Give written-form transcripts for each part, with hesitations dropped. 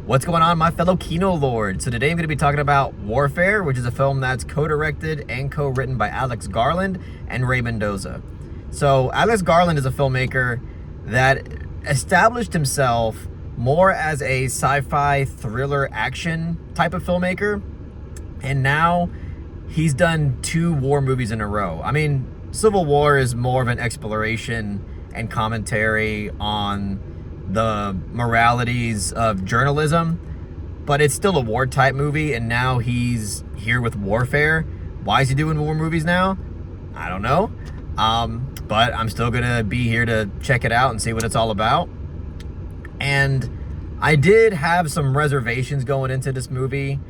What's going on, my fellow Kino Lords? So today I'm going to be talking about Warfare, which is a film that's co-directed and co-written by Alex Garland and Ray Mendoza. So Alex Garland is a filmmaker that established himself more as a sci-fi thriller action type of filmmaker, and now he's done 2 war movies in a row. I mean, Civil War is more of an exploration and commentary on the moralities of journalism, but it's still a war type movie, and now he's here with Warfare. Why is he doing war movies now? I don't know, but I'm still gonna be here to check it out and see what it's all about. And I did have some reservations going into this movie,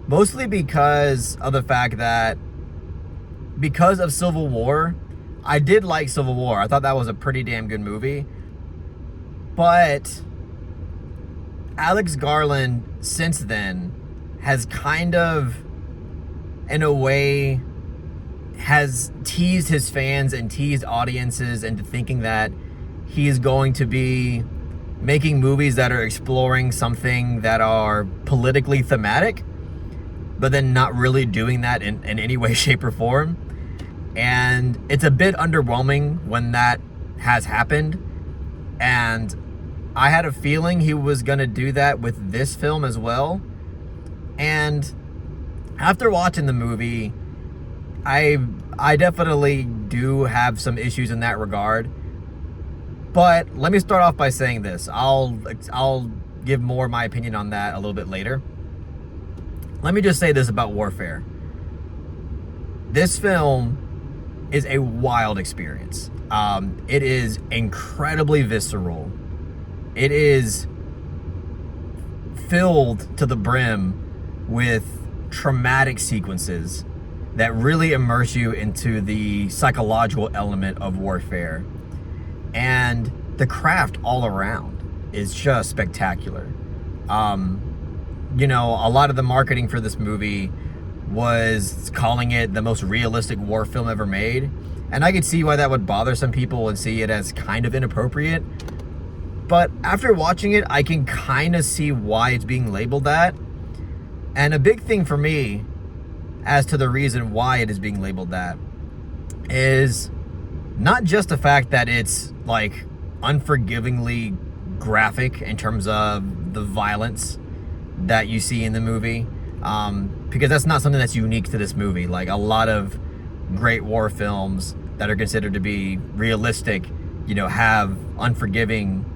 mostly because of the fact that because of Civil War, I did like Civil War. I thought that was a pretty damn good movie. But Alex Garland, since then, has kind of, in a way, has teased his fans and teased audiences into thinking that he is going to be making movies that are exploring something that are politically thematic, but then not really doing that in any way, shape, or form. And it's a bit underwhelming when that has happened. And I had a feeling he was going to do that with this film as well. And after watching the movie, I definitely do have some issues in that regard. But let me start off by saying this. I'll give more of my opinion on that a little bit later. Let me just say this about Warfare. This film is a wild experience. It is incredibly visceral. It is filled to the brim with traumatic sequences that really immerse you into the psychological element of warfare. And the craft all around is just spectacular. You know, a lot of the marketing for this movie was calling it the most realistic war film ever made. And I could see why that would bother some people and see it as kind of inappropriate. But after watching it, I can kind of see why it's being labeled that. And a big thing for me as to the reason why it is being labeled that is not just the fact that it's like unforgivingly graphic in terms of the violence that you see in the movie, because that's not something that's unique to this movie. Like a lot of great war films that are considered to be realistic, you know, have unforgiving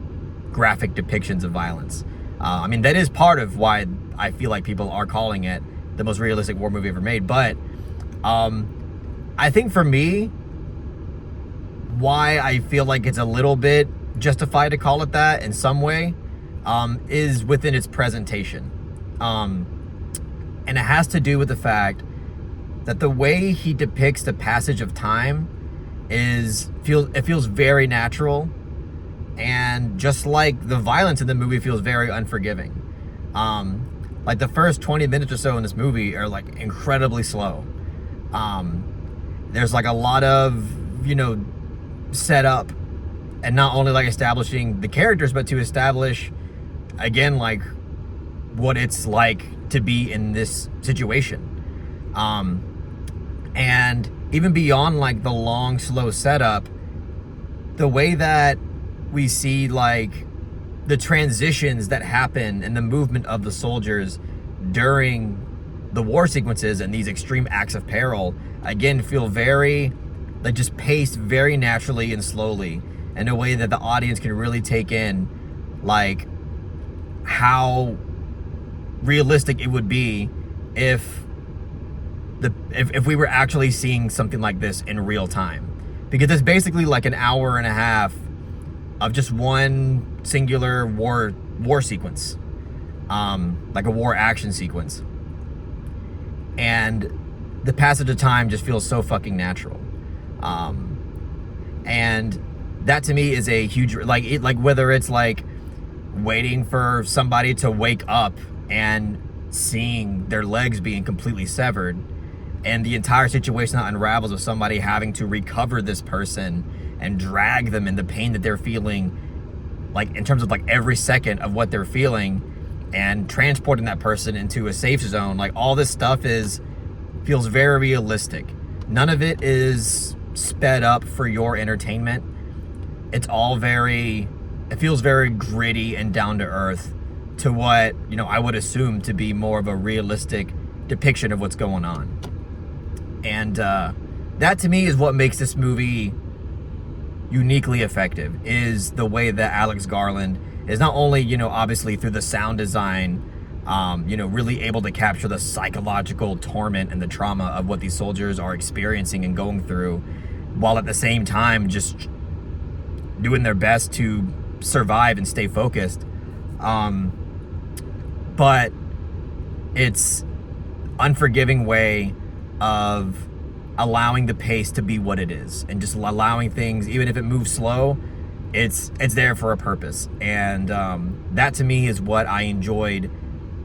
graphic depictions of violence. I mean, that is part of why I feel like people are calling it the most realistic war movie ever made. But I think for me, why I feel like it's a little bit justified to call it that in some way is within its presentation. And it has to do with the fact that the way he depicts the passage of time feels very natural. And just like the violence in the movie feels very unforgiving. Like the first 20 minutes or so in this movie are like incredibly slow. There's like a lot of, you know, setup, and not only like establishing the characters, but to establish again like what it's like to be in this situation. And even beyond like the long, slow setup, the way that we see like the transitions that happen and the movement of the soldiers during the war sequences and these extreme acts of peril, again, feel very, like just paced very naturally and slowly in a way that the audience can really take in like how realistic it would be if we were actually seeing something like this in real time. Because it's basically like an hour and a half of just one singular war sequence, like a war action sequence, and the passage of time just feels so fucking natural, and that to me is a huge like whether it's like waiting for somebody to wake up and seeing their legs being completely severed, and the entire situation that unravels of somebody having to recover this person and drag them in the pain that they're feeling like in terms of like every second of what they're feeling and transporting that person into a safe zone. Like all this stuff feels very realistic. None of it is sped up for your entertainment. It's all it feels very gritty and down to earth to what, you know, I would assume to be more of a realistic depiction of what's going on. And that to me is what makes this movie uniquely effective, is the way that Alex Garland is not only, you know, obviously through the sound design, you know, really able to capture the psychological torment and the trauma of what these soldiers are experiencing and going through, while at the same time just doing their best to survive and stay focused. But it's unforgiving way of allowing the pace to be what it is, and just allowing things, even if it moves slow, it's there for a purpose. And that to me is what I enjoyed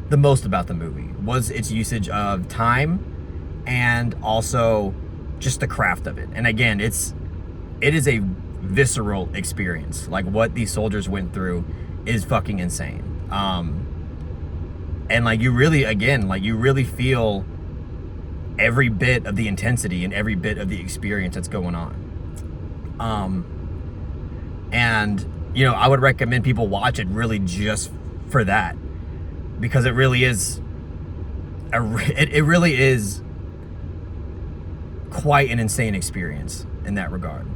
the most about the movie, was its usage of time and also just the craft of it. And again, it is a visceral experience. Like what these soldiers went through is fucking insane. And like you really feel every bit of the intensity and every bit of the experience that's going on. And you know, I would recommend people watch it really just for that, because it really is it really is quite an insane experience in that regard.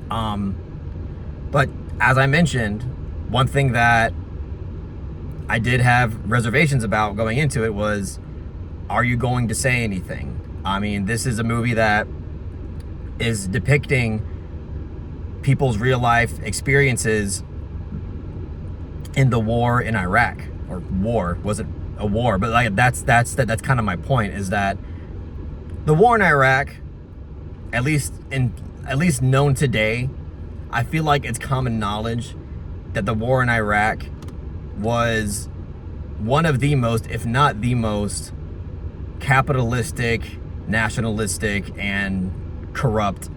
But as I mentioned, one thing that I did have reservations about going into it was, are you going to say anything? I mean, this is a movie that is depicting people's real life experiences in the war in Iraq, or war, wasn't a war, but like that's kind of my point, is that the war in Iraq, at least known today, I feel like it's common knowledge that the war in Iraq was one of the most, if not the most, capitalistic, nationalistic, and corrupt,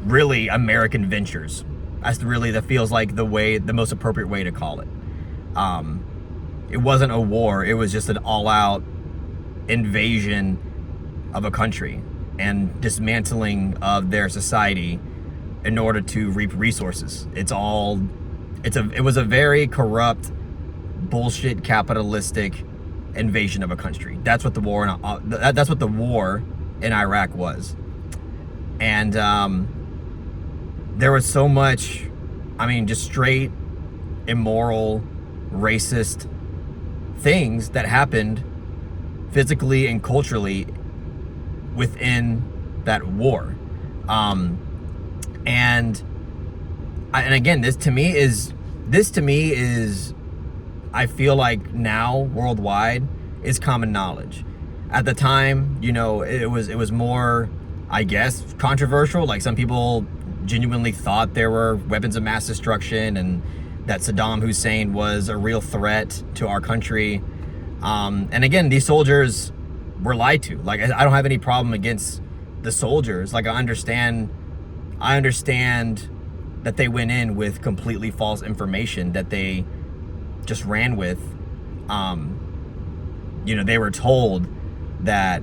really American ventures. That feels like the most appropriate way to call it. It wasn't a war, it was just an all-out invasion of a country and dismantling of their society in order to reap resources. It was a very corrupt, bullshit, capitalistic invasion of a country. That's what the war in Iraq was. And there was so much, I mean, just straight immoral, racist things that happened physically and culturally within that war. And again, this to me is, I feel like now worldwide is common knowledge. At the time, you know, it was more, I guess, controversial. Like some people genuinely thought there were weapons of mass destruction and that Saddam Hussein was a real threat to our country. And again, these soldiers were lied to. Like, I don't have any problem against the soldiers. Like, I understand that they went in with completely false information that they just ran with. You know, they were told that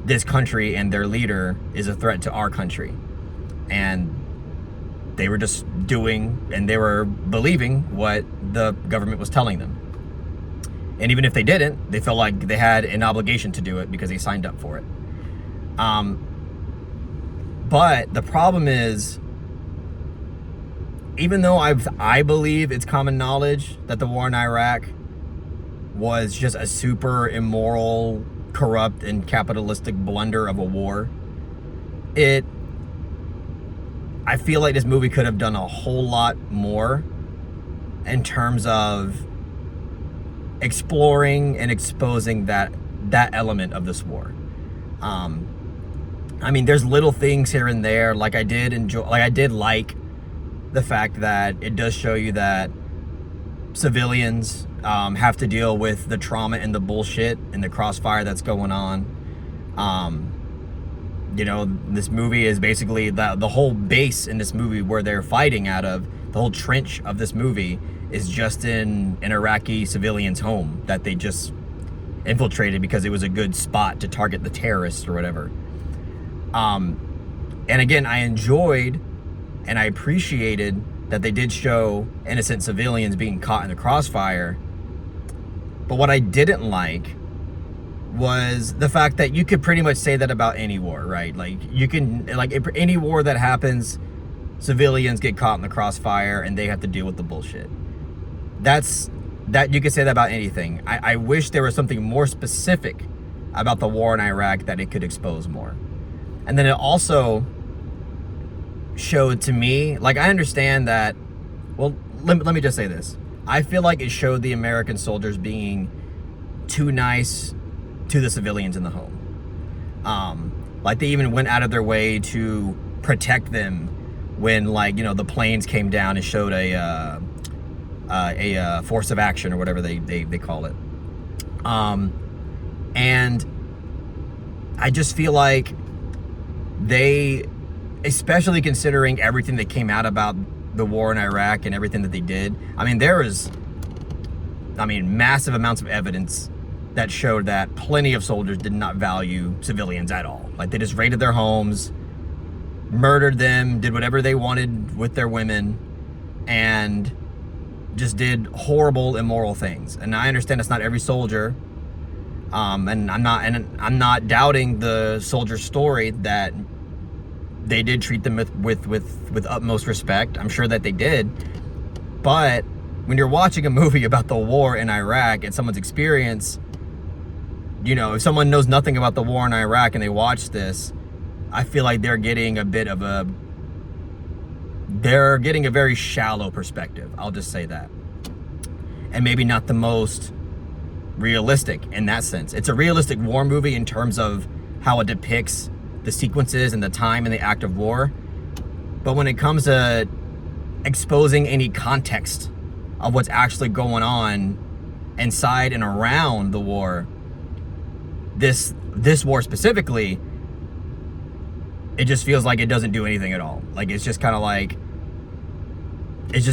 this country and their leader is a threat to our country. And they were just doing, and they were believing what the government was telling them. And even if they didn't, they felt like they had an obligation to do it because they signed up for it. But the problem is, even though I believe it's common knowledge that the war in Iraq was just a super immoral, corrupt, and capitalistic blunder of a war, I feel like this movie could have done a whole lot more in terms of exploring and exposing that element of this war. I mean, there's little things here and there. Like I did like the fact that it does show you that civilians have to deal with the trauma and the bullshit and the crossfire that's going on. You know, this movie is basically the whole base in this movie where they're fighting out of The whole trench of this movie is just in an Iraqi civilian's home that they just infiltrated because it was a good spot to target the terrorists or whatever. And again, I enjoyed and I appreciated that they did show innocent civilians being caught in the crossfire. But what I didn't like was the fact that you could pretty much say that about any war, right? Like, you can, like, any war that happens, civilians get caught in the crossfire and they have to deal with the bullshit. That you could say that about anything. I wish there was something more specific about the war in Iraq that it could expose more. And then it also showed to me, like, I understand that, well, let me just say this. I feel like it showed the American soldiers being too nice to the civilians in the home. Like, they even went out of their way to protect them when, like, you know, the planes came down and showed a force of action or whatever they call it. And I just feel like they, especially considering everything that came out about the war in Iraq and everything that they did, I mean, there was, massive amounts of evidence that showed that plenty of soldiers did not value civilians at all. Like, they just raided their homes, murdered them, did whatever they wanted with their women, and just did horrible, immoral things. And I understand it's not every soldier, and I'm not doubting the soldier's story that they did treat them with utmost respect. I'm sure that they did. But when you're watching a movie about the war in Iraq and someone's experience, you know, if someone knows nothing about the war in Iraq and they watch this, I feel like they're getting a very shallow perspective. I'll just say that. And maybe not the most realistic in that sense. It's a realistic war movie in terms of how it depicts the sequences and the time and the act of war. But when it comes to exposing any context of what's actually going on inside and around the war, this war specifically, it just feels like it doesn't do anything at all. Like, it's just kind of like, it's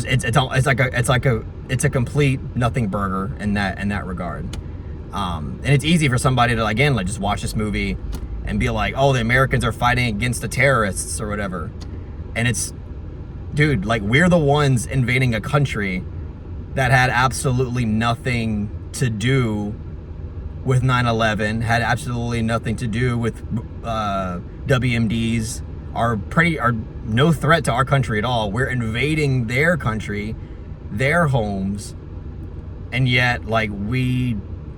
a complete nothing burger in that regard. And it's easy for somebody to, again, like, just watch this movie and be like, oh, the Americans are fighting against the terrorists or whatever. And it's, dude, like, we're the ones invading a country that had absolutely nothing to do with 9/11, had absolutely nothing to do with WMDs, are no threat to our country at all. We're invading their country, their homes, and yet, like, we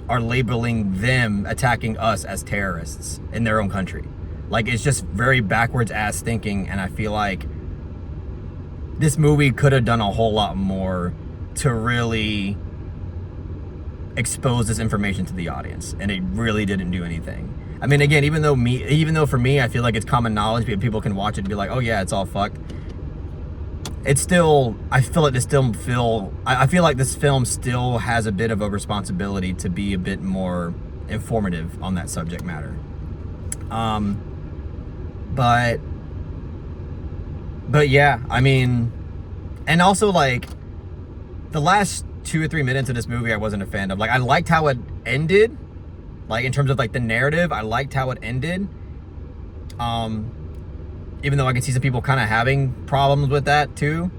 are labeling them attacking us as terrorists in their own country. Like, it's just very backwards ass thinking, and I feel like this movie could have done a whole lot more to really expose this information to the audience, and it really didn't do anything. I mean, again, even though for me, I feel like it's common knowledge, people can watch it and be like, oh yeah, it's all fucked. It's still, I feel like this film still has a bit of a responsibility to be a bit more informative on that subject matter. But yeah, I mean, and also, like, the last 2 or 3 minutes of this movie I wasn't a fan of. Like, I liked how it ended, like, in terms of, like, the narrative. I liked how it ended, even though I can see some people kind of having problems with that too.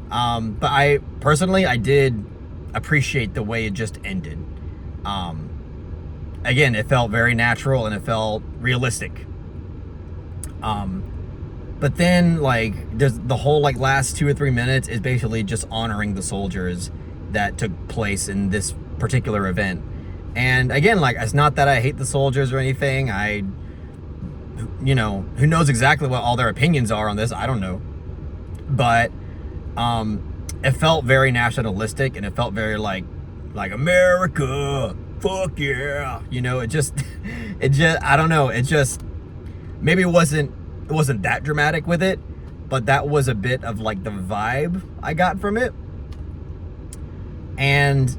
But I personally, I did appreciate the way it just ended. Again, it felt very natural and it felt realistic. But then, like, there's the whole, like, last 2 or 3 minutes is basically just honoring the soldiers that took place in this particular event. And again, like, it's not that I hate the soldiers or anything. You know, who knows exactly what all their opinions are on this? I don't know. But it felt very nationalistic, and it felt very like America, fuck yeah. You know, it just I don't know. It just, maybe it wasn't that dramatic with it, but that was a bit of, like, the vibe I got from it. And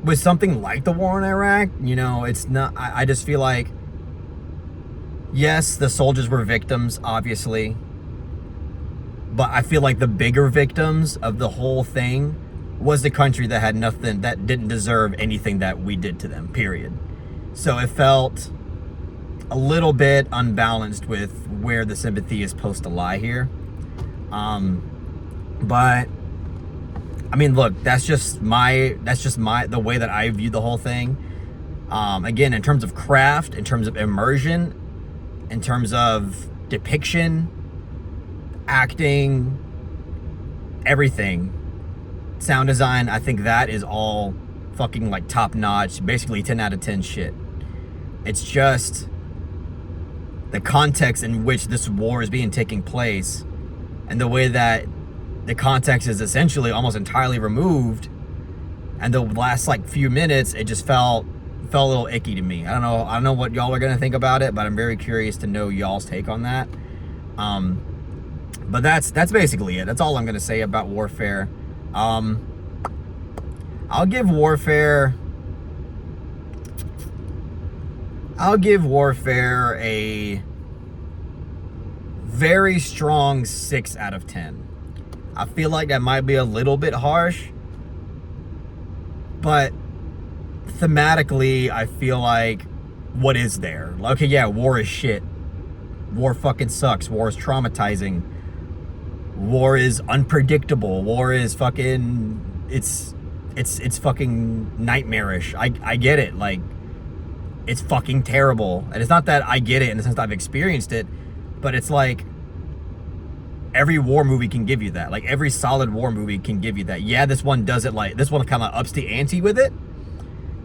with something like the war in Iraq, you know, it's not, I just feel like, yes, the soldiers were victims, obviously, But I feel like the bigger victims of the whole thing was the country that had nothing, that didn't deserve anything that we did to them, period. So it felt a little bit unbalanced with where the sympathy is supposed to lie here. But I mean, look, that's just the way that I view the whole thing. Again, in terms of craft, in terms of immersion, in terms of depiction, acting, everything, sound design, I think that is all fucking like top notch, basically 10 out of 10 shit. It's just the context in which this war is being taking place, and the way that the context is essentially almost entirely removed, and the last like few minutes, it just felt a little icky to me. I don't know what y'all are gonna think about it, but I'm very curious to know y'all's take on that. But that's basically it. That's all I'm gonna say about Warfare. I'll give Warfare a very strong 6 out of 10. I feel like that might be a little bit harsh, but thematically, I feel like what is there? Okay, yeah, war is shit. War fucking sucks. War is traumatizing. War is unpredictable. War is fucking, it's fucking nightmarish. I get it. Like, it's fucking terrible. And it's not that I get it in the sense that I've experienced it, but it's like every war movie can give you that. Like, every solid war movie can give you that. Yeah, this one does it, like, this one kind of ups the ante with it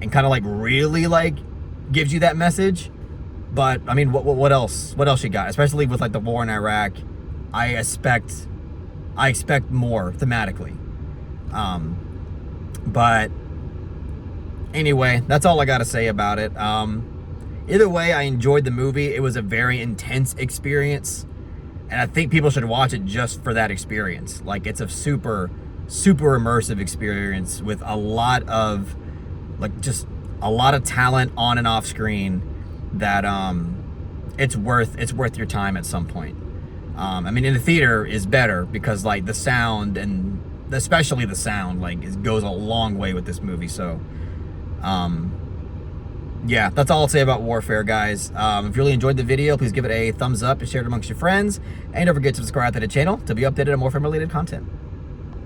and kind of like really like gives you that message. But I mean, what else you got? Especially with like the war in Iraq, I expect more thematically. But anyway, that's all I got to say about it. Either way, I enjoyed the movie. It was a very intense experience, and I think people should watch it just for that experience. Like, it's a super, super immersive experience with a lot of, like, just a lot of talent on and off screen that it's worth your time at some point. I mean, in the theater is better because like the sound, and especially the sound, like, it goes a long way with this movie. So yeah, that's all I'll say about Warfare, guys. If you really enjoyed the video, please give it a thumbs up and share it amongst your friends, and don't forget to subscribe to the channel to be updated on more film related content.